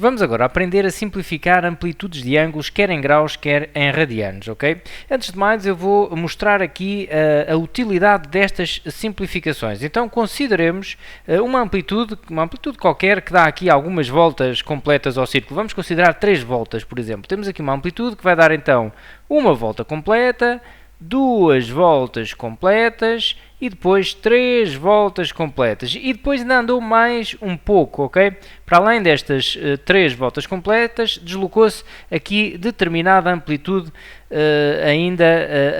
Vamos agora aprender a simplificar amplitudes de ângulos, quer em graus, quer em radianos, ok? Antes de mais, eu vou mostrar aqui a utilidade destas simplificações. Então, consideremos uma amplitude qualquer que dá aqui algumas voltas completas ao círculo. Vamos considerar 3 voltas, por exemplo. Temos aqui uma amplitude que vai dar, então, uma volta completa, 2 voltas completas e depois 3 voltas completas. E depois ainda andou mais um pouco, ok? Para além destas 3 voltas completas, deslocou-se aqui determinada amplitude ainda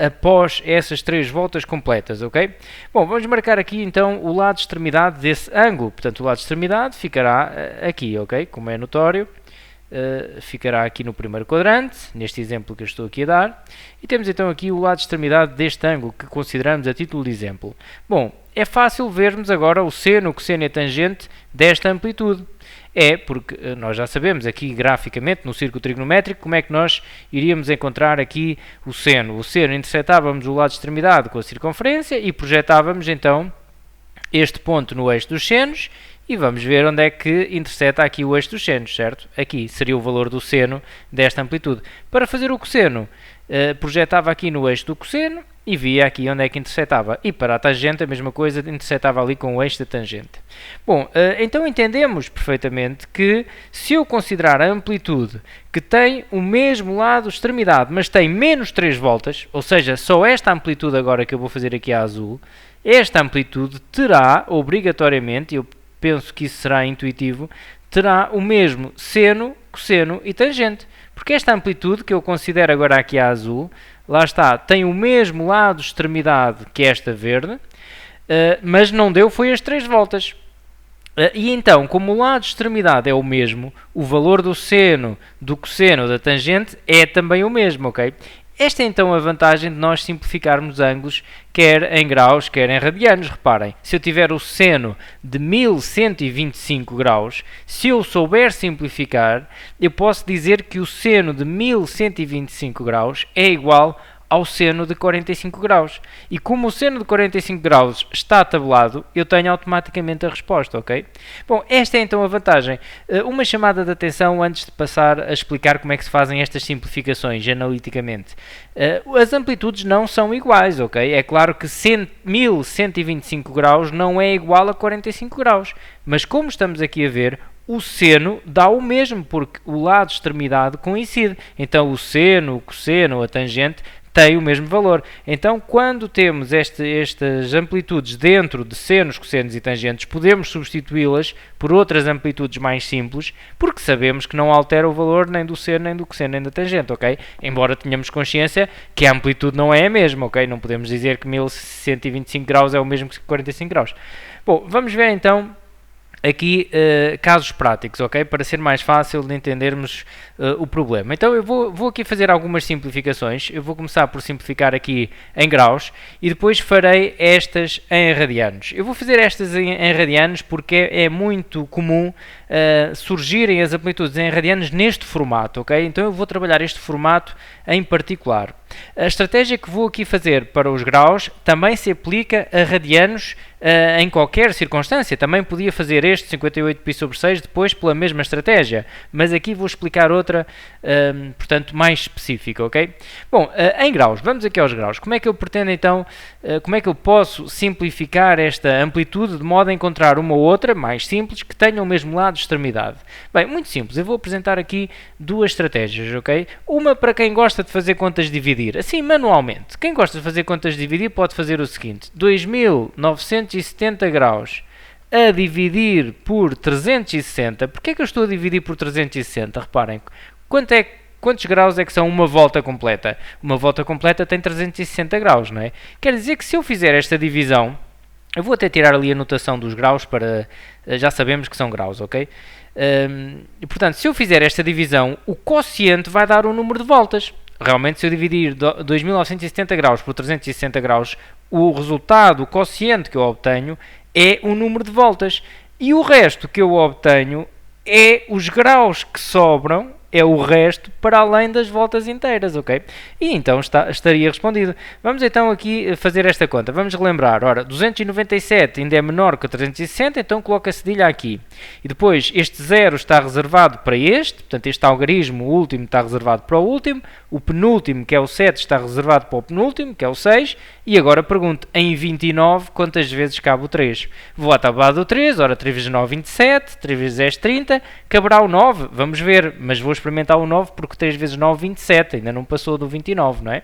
após essas 3 voltas completas, ok? Bom, vamos marcar aqui então o lado de extremidade desse ângulo. Portanto, o lado de extremidade ficará aqui, ok? Como é notório. Ficará aqui no primeiro quadrante, neste exemplo que eu estou aqui a dar, e temos então aqui o lado de extremidade deste ângulo que consideramos a título de exemplo. Bom, é fácil vermos agora o seno, o cosseno e a tangente desta amplitude. É porque nós já sabemos aqui graficamente no círculo trigonométrico como é que nós iríamos encontrar aqui o seno. O seno interceptávamos o lado de extremidade com a circunferência e projetávamos então este ponto no eixo dos senos. E vamos ver onde é que interseta aqui o eixo dos senos, certo? Aqui seria o valor do seno desta amplitude. Para fazer o cosseno, projetava aqui no eixo do cosseno e via aqui onde é que intersetava. E para a tangente, a mesma coisa, intersetava ali com o eixo da tangente. Bom, então entendemos perfeitamente que se eu considerar a amplitude que tem o mesmo lado extremidade, mas tem menos 3 voltas, ou seja, só esta amplitude agora que eu vou fazer aqui a azul, esta amplitude terá, obrigatoriamente, eu penso que isso será intuitivo, terá o mesmo seno, cosseno e tangente. Porque esta amplitude, que eu considero agora aqui a azul, lá está, tem o mesmo lado de extremidade que esta verde, mas não deu foi as 3 voltas. E então, como o lado de extremidade é o mesmo, o valor do seno, do cosseno, da tangente é também o mesmo, ok? Esta é então a vantagem de nós simplificarmos ângulos, quer em graus, quer em radianos. Reparem, se eu tiver o seno de 1125 graus, se eu souber simplificar, eu posso dizer que o seno de 1125 graus é igual ao seno de 45 graus. E como o seno de 45 graus está tabulado, eu tenho automaticamente a resposta, ok? Bom, esta é então a vantagem. Uma chamada de atenção antes de passar a explicar como é que se fazem estas simplificações analiticamente. As amplitudes não são iguais, ok? É claro que 1125 graus não é igual a 45 graus, mas como estamos aqui a ver, o seno dá o mesmo, porque o lado de extremidade coincide. Então o seno, o cosseno, a tangente tem o mesmo valor. Então, quando temos estas amplitudes dentro de senos, cossenos e tangentes, podemos substituí-las por outras amplitudes mais simples, porque sabemos que não altera o valor nem do seno, nem do cosseno, nem da tangente, ok? Embora tenhamos consciência que a amplitude não é a mesma, ok? Não podemos dizer que 1125 graus é o mesmo que 45 graus. Bom, vamos ver então aqui casos práticos, ok? Para ser mais fácil de entendermos o problema. Então eu vou aqui fazer algumas simplificações. Eu vou começar por simplificar aqui em graus e depois farei estas em radianos. Eu vou fazer estas em radianos porque é muito comum surgirem as amplitudes em radianos neste formato, ok? Então eu vou trabalhar este formato em particular. A estratégia que vou aqui fazer para os graus também se aplica a radianos em qualquer circunstância. Também podia fazer este 58π/6 depois pela mesma estratégia, mas aqui vou explicar outra, portanto, mais específica, ok? Bom, em graus, vamos aqui aos graus. Como é que eu pretendo então, como é que eu posso simplificar esta amplitude de modo a encontrar uma outra, mais simples, que tenha o mesmo lado de extremidade? Bem, muito simples. Eu vou apresentar aqui duas estratégias, ok? Uma para quem gosta de fazer contas de dividir, assim manualmente. Quem gosta de fazer contas de dividir pode fazer o seguinte: 2970 graus a dividir por 360. Porquê é que eu estou a dividir por 360? Reparem, quantos graus é que são uma volta completa? Uma volta completa tem 360 graus, não é? Quer dizer que se eu fizer esta divisão, eu vou até tirar ali a notação dos graus para... já sabemos que são graus, ok? E portanto, se eu fizer esta divisão, o quociente vai dar um número de voltas. Realmente, se eu dividir 2970 graus por 360 graus, o resultado, o quociente que eu obtenho, é um número de voltas. E o resto que eu obtenho é os graus que sobram é o resto para além das voltas inteiras, ok? E então estaria respondido. Vamos então aqui fazer esta conta. Vamos relembrar, ora, 297 ainda é menor que 360, então coloca a cedilha aqui. E depois este 0 está reservado para este, portanto este algarismo, o último, está reservado para o último. O penúltimo, que é o 7, está reservado para o penúltimo, que é o 6. E agora pergunto, em 29, quantas vezes cabe o 3? Vou à tabela do 3, ora 3 vezes 9, 27, 3 vezes 10, 30. Caberá o 9, vamos ver, mas vou experimentar o 9 porque 3 vezes 9, 27, ainda não passou do 29, não é?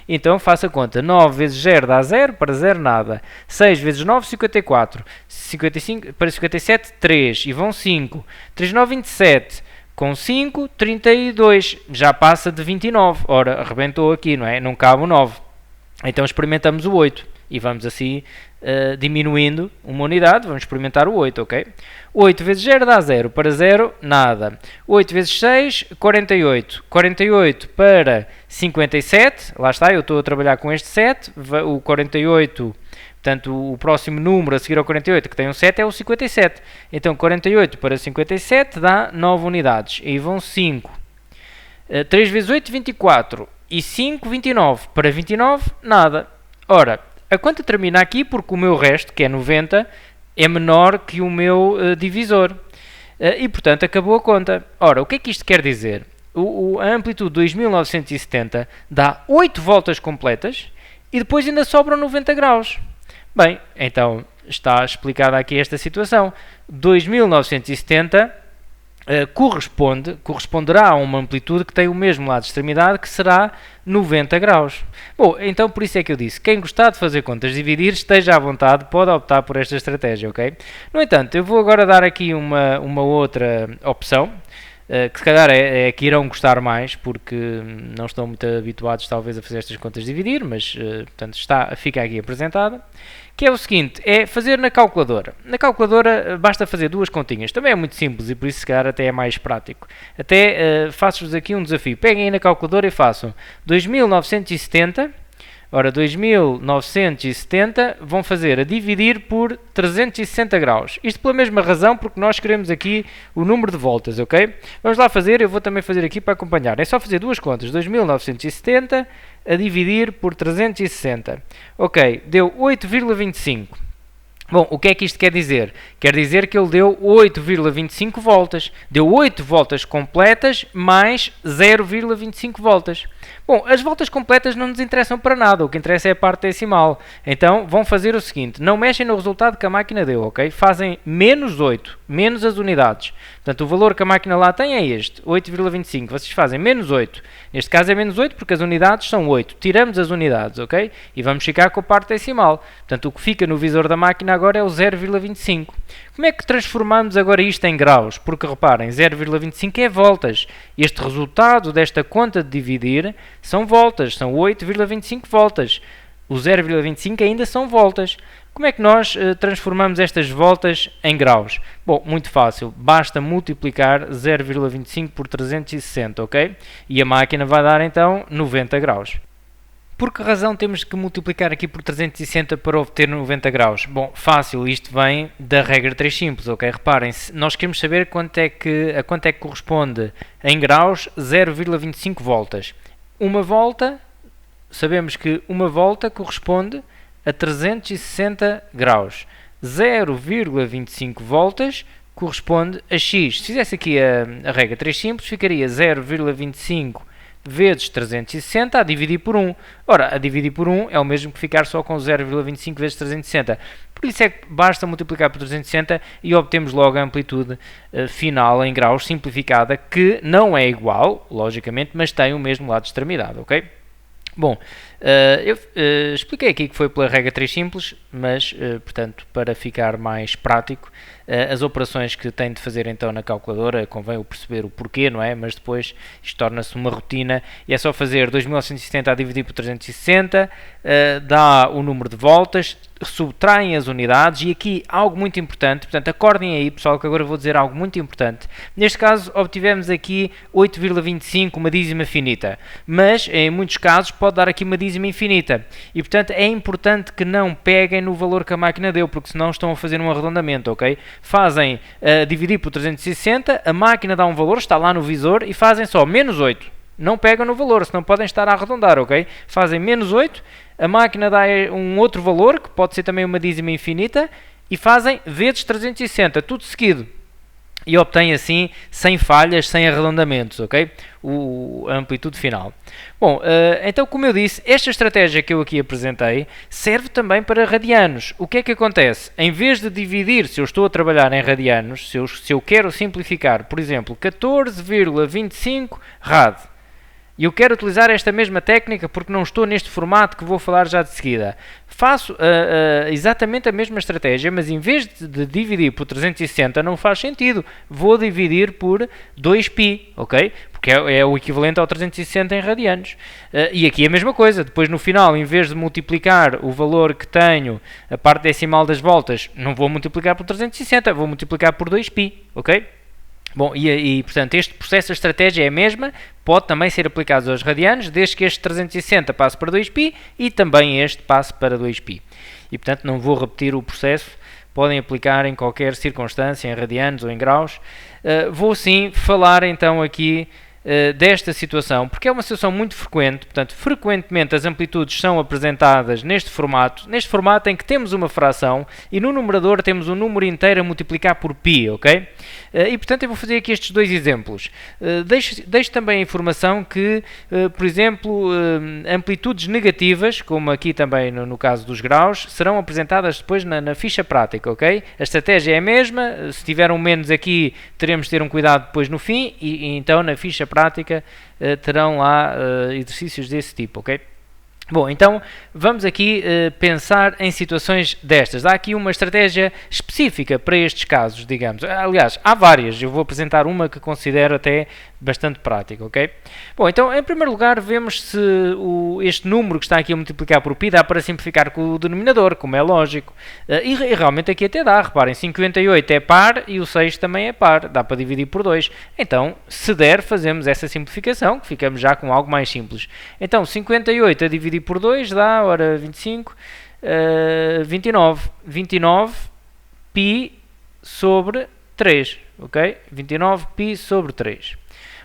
Então faço a conta, 9 vezes 0 dá 0, para 0 nada. 6 vezes 9, 54. 55, para 57, 3, e vão 5. 3, 9, 27. Com 5, 32, já passa de 29. Ora, arrebentou aqui, não é? Não cabe o 9. Então experimentamos o 8 e vamos assim diminuindo uma unidade, vamos experimentar o 8, ok? 8 vezes 0 dá 0, para 0, nada. 8 vezes 6, 48. 48 para 57, lá está, eu estou a trabalhar com este 7, o 48... Portanto, o próximo número a seguir ao 48, que tem um 7, é o 57. Então, 48 para 57 dá 9 unidades. E vão 5. 3 vezes 8, 24. E 5, 29. Para 29, nada. Ora, a conta termina aqui porque o meu resto, que é 90, é menor que o meu divisor. E, portanto, acabou a conta. Ora, o que é que isto quer dizer? A amplitude 2970 dá 8 voltas completas e depois ainda sobram 90 graus. Bem, então está explicada aqui esta situação. 2970 corresponderá a uma amplitude que tem o mesmo lado de extremidade, que será 90 graus. Bom, então por isso é que eu disse, quem gostar de fazer contas dividir, esteja à vontade, pode optar por esta estratégia, ok? No entanto, eu vou agora dar aqui uma outra opção, que se calhar é que irão gostar mais, porque não estão muito habituados talvez a fazer estas contas dividir, mas portanto fica aqui apresentada, que é o seguinte, é fazer na calculadora. Na calculadora basta fazer duas continhas, também é muito simples e por isso se calhar até é mais prático. Até faço-vos aqui um desafio, peguem aí na calculadora e façam 2970, ora 2970 vão fazer a dividir por 360 graus. Isto pela mesma razão, porque nós queremos aqui o número de voltas, ok? Vamos lá fazer, eu vou também fazer aqui para acompanhar. É só fazer duas contas, 2970 a dividir por 360. Ok, deu 8,25. Bom, o que é que isto quer dizer? Quer dizer que ele deu 8,25 voltas. Deu 8 voltas completas mais 0,25 voltas. Bom, as voltas completas não nos interessam para nada, o que interessa é a parte decimal. Então, vão fazer o seguinte, não mexem no resultado que a máquina deu, ok? Fazem menos 8, menos as unidades. Portanto, o valor que a máquina lá tem é este, 8,25. Vocês fazem menos 8. Neste caso é menos 8 porque as unidades são 8. Tiramos as unidades, ok? E vamos ficar com a parte decimal. Portanto, o que fica no visor da máquina agora é o 0,25. Como é que transformamos agora isto em graus? Porque reparem, 0,25 é voltas. Este resultado desta conta de dividir são voltas, são 8,25 voltas. O 0,25 ainda são voltas. Como é que nós transformamos estas voltas em graus? Bom, muito fácil. Basta multiplicar 0,25 por 360, ok? E a máquina vai dar então 90 graus. Por que razão temos que multiplicar aqui por 360 para obter 90 graus? Bom, fácil, isto vem da regra 3 simples, ok? Reparem, nós queremos saber a quanto é que corresponde em graus 0,25 voltas. Uma volta, sabemos que uma volta corresponde a 360 graus. 0,25 voltas corresponde a x. Se fizesse aqui a regra 3 simples, ficaria 0,25 vezes 360 a dividir por 1. Ora, a dividir por 1 é o mesmo que ficar só com 0,25 vezes 360. Por isso é que basta multiplicar por 360 e obtemos logo a amplitude final em graus simplificada, que não é igual, logicamente, mas tem o mesmo lado de extremidade, ok? Bom, eu expliquei aqui que foi pela regra 3 simples, mas, portanto, para ficar mais prático, as operações que tem de fazer então na calculadora, convém perceber o porquê, não é? Mas depois isto torna-se uma rotina e é só fazer 2970 a dividir por 360, dá o número de voltas, subtraem as unidades e aqui algo muito importante, portanto acordem aí pessoal que agora vou dizer algo muito importante. Neste caso obtivemos aqui 8,25, uma dízima finita, mas em muitos casos pode dar aqui uma dízima infinita e portanto é importante que não peguem no valor que a máquina deu, porque senão estão a fazer um arredondamento, ok? fazem dividir por 360, a máquina dá um valor, está lá no visor, e fazem só menos 8. Não pegam no valor, senão podem estar a arredondar, ok? Fazem menos 8, a máquina dá um outro valor, que pode ser também uma dízima infinita, e fazem vezes 360, tudo seguido. E obtém assim, sem falhas, sem arredondamentos, ok? A amplitude final. Bom, então como eu disse, esta estratégia que eu aqui apresentei serve também para radianos. O que é que acontece? Em vez de dividir, se eu estou a trabalhar em radianos, se eu quero simplificar, por exemplo, 14,25 rad, e eu quero utilizar esta mesma técnica porque não estou neste formato que vou falar já de seguida. Faço exatamente a mesma estratégia, mas em vez de dividir por 360 não faz sentido. Vou dividir por 2π, ok? Porque é o equivalente ao 360 em radianos. E aqui é a mesma coisa. Depois no final, em vez de multiplicar o valor que tenho, a parte decimal das voltas, não vou multiplicar por 360, vou multiplicar por 2π, ok? Bom, portanto, este processo, a estratégia é a mesma, pode também ser aplicado aos radianos, desde que este 360 passe para 2π e também este passe para 2π. E, portanto, não vou repetir o processo, podem aplicar em qualquer circunstância, em radianos ou em graus. Vou sim falar então aqui desta situação, porque é uma situação muito frequente, portanto, frequentemente as amplitudes são apresentadas neste formato em que temos uma fração e no numerador temos um número inteiro a multiplicar por π, ok? E, portanto, eu vou fazer aqui estes dois exemplos. Deixo também a informação que, por exemplo, amplitudes negativas, como aqui também no caso dos graus, serão apresentadas depois na ficha prática, ok? A estratégia é a mesma, se tiver um menos aqui, teremos de ter um cuidado depois no fim, e então na ficha prática terão lá exercícios desse tipo, ok? Bom, então vamos aqui pensar em situações destas. Há aqui uma estratégia específica para estes casos, digamos. Aliás, há várias. Eu vou apresentar uma que considero até bastante prática, ok? Bom, então, em primeiro lugar, vemos se este número que está aqui a multiplicar por π dá para simplificar com o denominador, como é lógico. E realmente aqui até dá. Reparem, 58 é par e o 6 também é par. Dá para dividir por 2. Então, se der, fazemos essa simplificação, que ficamos já com algo mais simples. Então, 58 a dividir por 2 dá, ora, 25, 29. 29 π sobre 3, ok? 29 π sobre 3.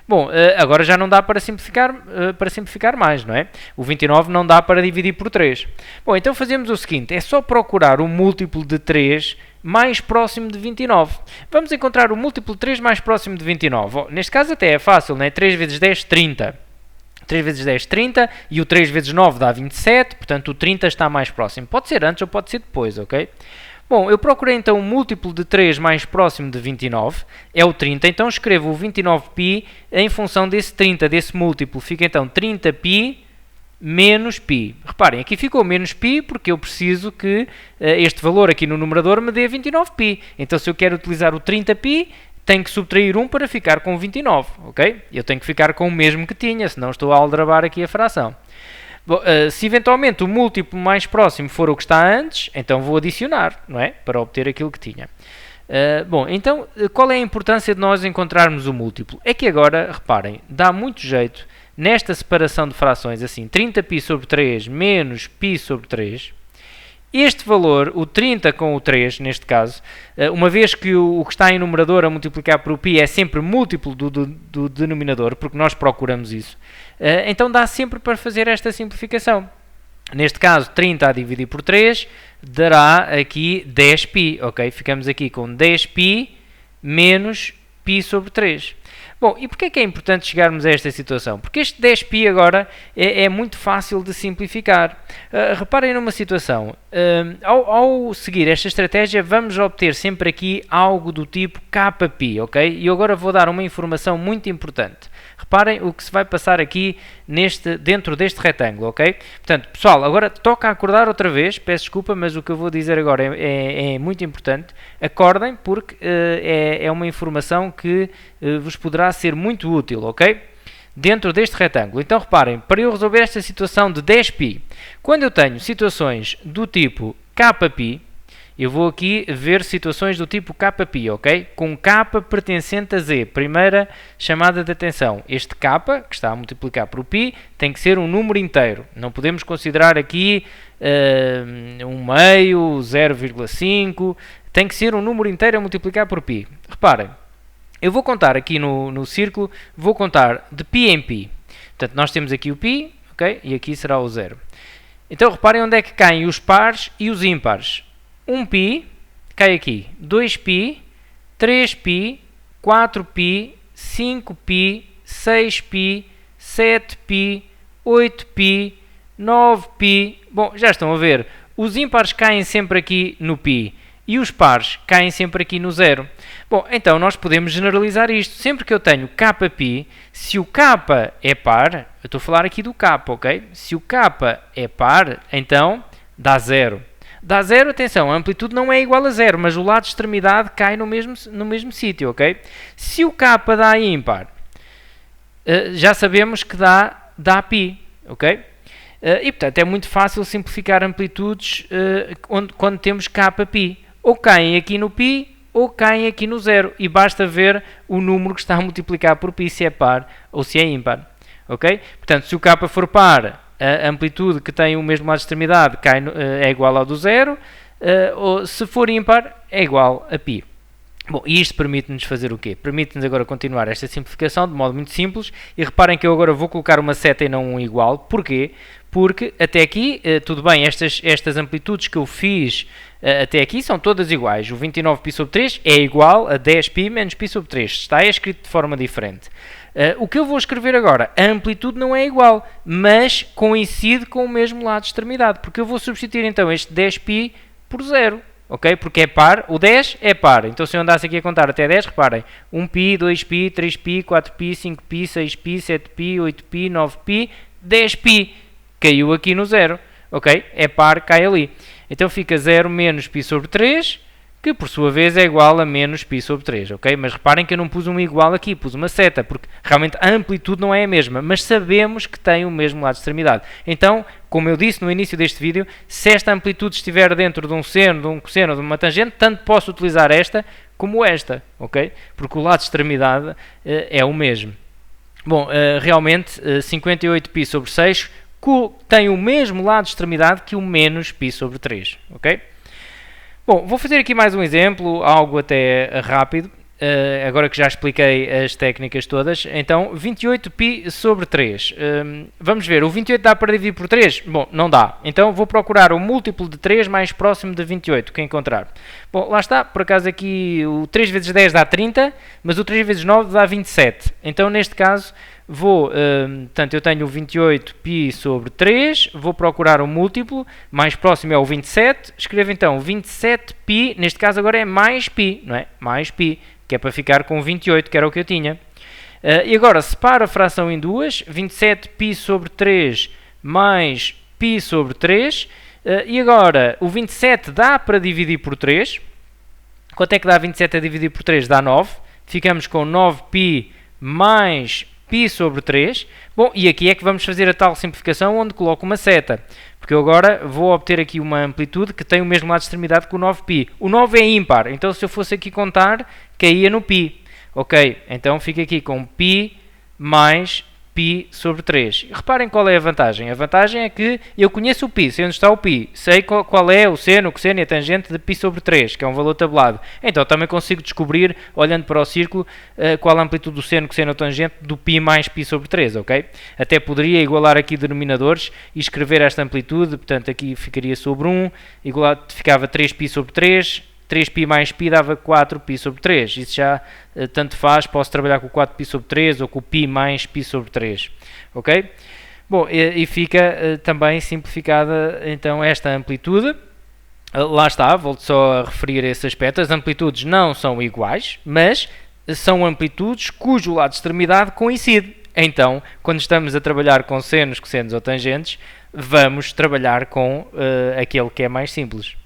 Bom, agora já não dá para simplificar mais, não é? O 29 não dá para dividir por 3. Bom, então fazemos o seguinte, é só procurar o múltiplo de 3 mais próximo de 29. Vamos encontrar o múltiplo de 3 mais próximo de 29. Neste caso até é fácil, não é? 3 vezes 10, 30. 3 vezes 10, 30, e o 3 vezes 9 dá 27, portanto o 30 está mais próximo. Pode ser antes ou pode ser depois, ok? Bom, eu procurei então um múltiplo de 3 mais próximo de 29, é o 30, então escrevo o 29π em função desse 30, desse múltiplo. Fica então 30π menos π. Reparem, aqui ficou menos π porque eu preciso que este valor aqui no numerador me dê 29π. Então se eu quero utilizar o 30π, tenho que subtrair 1 para ficar com 29, ok? Eu tenho que ficar com o mesmo que tinha, senão estou a aldrabar aqui a fração. Bom, se eventualmente o múltiplo mais próximo for o que está antes, então vou adicionar, não é? Para obter aquilo que tinha. Bom, então, qual é a importância de nós encontrarmos o múltiplo? É que agora, reparem, dá muito jeito nesta separação de frações, assim, 30π sobre 3 menos π sobre 3. Este valor, o 30 com o 3, neste caso, uma vez que o que está em numerador a multiplicar por π é sempre múltiplo do denominador, porque nós procuramos isso, então dá sempre para fazer esta simplificação. Neste caso, 30 a dividir por 3 dará aqui 10π, ok? Ficamos aqui com 10π menos π sobre 3. Bom, e porquê é que é importante chegarmos a esta situação? Porque este 10π agora é muito fácil de simplificar. Reparem numa situação. Ao seguir esta estratégia, vamos obter sempre aqui algo do tipo kπ, ok? E eu agora vou dar uma informação muito importante. Reparem o que se vai passar aqui dentro deste retângulo, ok? Portanto, pessoal, agora toca acordar outra vez. Peço desculpa, mas o que eu vou dizer agora é muito importante. Acordem, porque é uma informação que vos poderá ser muito útil, ok? Dentro deste retângulo. Então, reparem, para eu resolver esta situação de 10π, quando eu tenho situações do tipo kπ, eu vou aqui ver situações do tipo kπ, ok? Com k pertencente a z. Primeira chamada de atenção. Este k, que está a multiplicar por π, tem que ser um número inteiro. Não podemos considerar aqui 1 meio, 0,5, Tem que ser um número inteiro a multiplicar por π. Reparem, eu vou contar aqui no círculo, vou contar de π em π. Portanto, nós temos aqui o π, ok? E aqui será o 0. Então, reparem onde é que caem os pares e os ímpares. 1π cai aqui, 2π, 3π, 4π, 5π, 6π, 7π, 8π, 9π. Bom, já estão a ver. Os ímpares caem sempre aqui no π e os pares caem sempre aqui no 0. Bom, então nós podemos generalizar isto. Sempre que eu tenho kπ, se o k é par, eu estou a falar aqui do k, ok? Se o k é par, então dá 0. Dá 0, atenção, a amplitude não é igual a 0, mas o lado de extremidade cai no mesmo sítio, ok? Se o k dá ímpar, já sabemos que dá π, ok? E, portanto, é muito fácil simplificar amplitudes quando temos kπ. Ou caem aqui no π, ou caem aqui no 0. E basta ver o número que está a multiplicar por π, se é par ou se é ímpar. Ok? Portanto, se o k for par, a amplitude que tem o mesmo lado de extremidade é igual ao do 0. Ou se for ímpar, é igual a π. Bom, e isto permite-nos fazer o quê? Permite-nos agora continuar esta simplificação de modo muito simples. E reparem que eu agora vou colocar uma seta e não um igual. Porquê? Porque até aqui, tudo bem, estas amplitudes que eu fiz até aqui são todas iguais. O 29π sobre 3 é igual a 10π menos π sobre 3. Está escrito de forma diferente. O que eu vou escrever agora, a amplitude não é igual, mas coincide com o mesmo lado de extremidade. Porque eu vou substituir então este 10π por 0. Ok? Porque é par, o 10 é par. Então se eu andasse aqui a contar até 10, reparem. 1π, 2π, 3π, 4π, 5π, 6π, 7π, 8π, 9π, 10π. Caiu aqui no 0. Ok? É par, cai ali. Então fica 0 menos π sobre 3, que por sua vez é igual a menos π sobre 3. Ok? Mas reparem que eu não pus um igual aqui, pus uma seta, porque realmente a amplitude não é a mesma, mas sabemos que tem o mesmo lado de extremidade. Então, como eu disse no início deste vídeo, se esta amplitude estiver dentro de um seno, de um cosseno ou de uma tangente, tanto posso utilizar esta como esta, ok? Porque o lado de extremidade é o mesmo. Bom, realmente 58π sobre 6 tem o mesmo lado de extremidade que o menos π sobre 3, ok? Bom, vou fazer aqui mais um exemplo, algo até rápido, agora que já expliquei as técnicas todas. Então, 28π sobre 3. Vamos ver, o 28 dá para dividir por 3? Bom, não dá. Então, vou procurar o múltiplo de 3 mais próximo de 28, que encontrar. Bom, lá está, por acaso aqui o 3 vezes 10 dá 30, mas o 3 vezes 9 dá 27. Então, neste caso, portanto, eu tenho o 28π sobre 3, vou procurar o múltiplo, mais próximo é o 27, escrevo então 27π, neste caso agora é mais π, não é? Mais π, que é para ficar com 28, que era o que eu tinha. E agora, separo a fração em duas, 27π sobre 3 mais π sobre 3, e agora o 27 dá para dividir por 3, quanto é que dá 27 a dividir por 3? Dá 9, ficamos com 9π mais π sobre 3. Bom, e aqui é que vamos fazer a tal simplificação onde coloco uma seta. Porque eu agora vou obter aqui uma amplitude que tem o mesmo lado de extremidade que o 9π. O 9 é ímpar, então se eu fosse aqui contar, caía no π. Ok, então fica aqui com π mais π sobre 3. Reparem qual é a vantagem. A vantagem é que eu conheço o π, sei onde está o π, sei qual é o seno, o cosseno e a tangente de π sobre 3, que é um valor tabulado. Então também consigo descobrir, olhando para o círculo, qual a amplitude do seno, cosseno ou tangente do π mais π sobre 3, ok? Até poderia igualar aqui denominadores e escrever esta amplitude, portanto aqui ficaria sobre 1, ficava 3π sobre 3, 3π mais π dava 4π sobre 3. Isso já tanto faz, posso trabalhar com 4π sobre 3 ou com π mais π sobre 3. Ok? Bom, e fica também simplificada então esta amplitude. Lá está, volto só a referir esse aspecto. As amplitudes não são iguais, mas são amplitudes cujo lado de extremidade coincide. Então, quando estamos a trabalhar com senos, cossenos ou tangentes, vamos trabalhar com aquele que é mais simples.